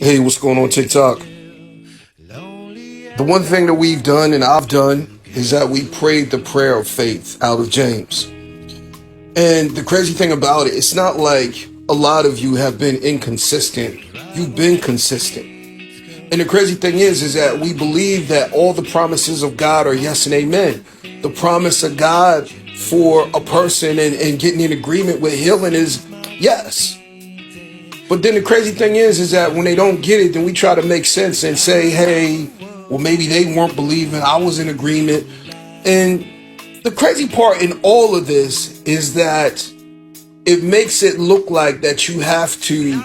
Hey, what's going on TikTok? The one thing that we've done and I've done is that we prayed the prayer of faith out of James. And the crazy thing about it, it's not like a lot of you have been inconsistent. You've been consistent. And the crazy thing is that we believe that all the promises of God are yes and amen. The promise of God for a person and getting in agreement with healing is yes. But then the crazy thing is that when they don't get it, then we try to make sense and say, hey, well, maybe they weren't believing. I was in agreement. And the crazy part in all of this is that it makes it look like that you have to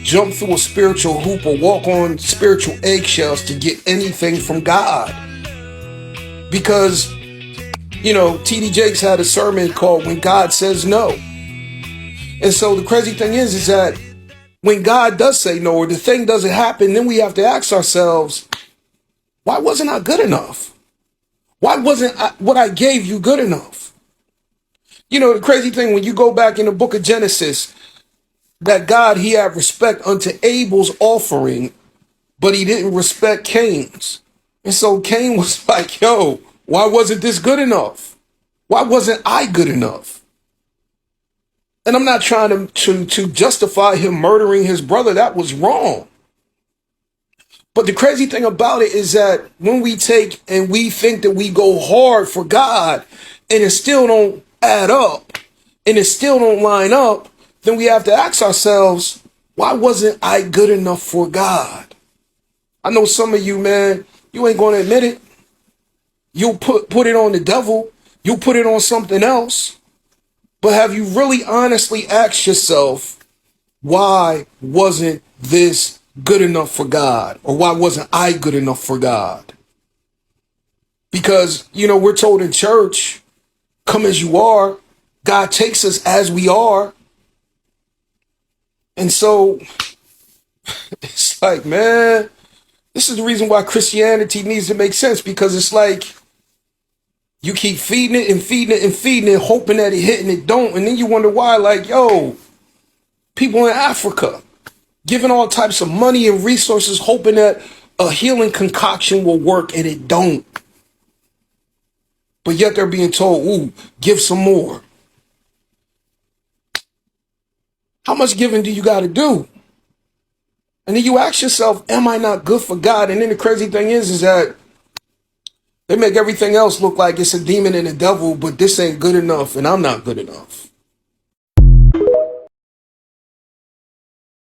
jump through a spiritual hoop or walk on spiritual eggshells to get anything from God. Because, T.D. Jakes had a sermon called When God Says No. And so the crazy thing is that when God does say no or the thing doesn't happen, then we have to ask ourselves, why wasn't I good enough? Why wasn't what I gave you good enough? The crazy thing, when you go back in the book of Genesis, that God, he had respect unto Abel's offering, but he didn't respect Cain's. And so Cain was like, yo, why wasn't this good enough? Why wasn't I good enough? And I'm not trying to justify him murdering his brother. That was wrong. But the crazy thing about it is that when we take and we think that we go hard for God and it still don't add up and it still don't line up, then we have to ask ourselves, why wasn't I good enough for God? I know some of you, man, you ain't going to admit it. You'll put it on the devil. You'll put it on something else. But have you really honestly asked yourself, why wasn't this good enough for God? Or why wasn't I good enough for God? Because, we're told in church, come as you are. God takes us as we are. And so it's like, man, this is the reason why Christianity needs to make sense, because it's like you keep feeding it and feeding it and feeding it, hoping that it hit and it don't. And then you wonder why, like, yo, people in Africa giving all types of money and resources, hoping that a healing concoction will work and it don't. But yet they're being told, ooh, give some more. How much giving do you got to do? And then you ask yourself, am I not good for God? And then the crazy thing is that they make everything else look like it's a demon and a devil, but this ain't good enough and I'm not good enough.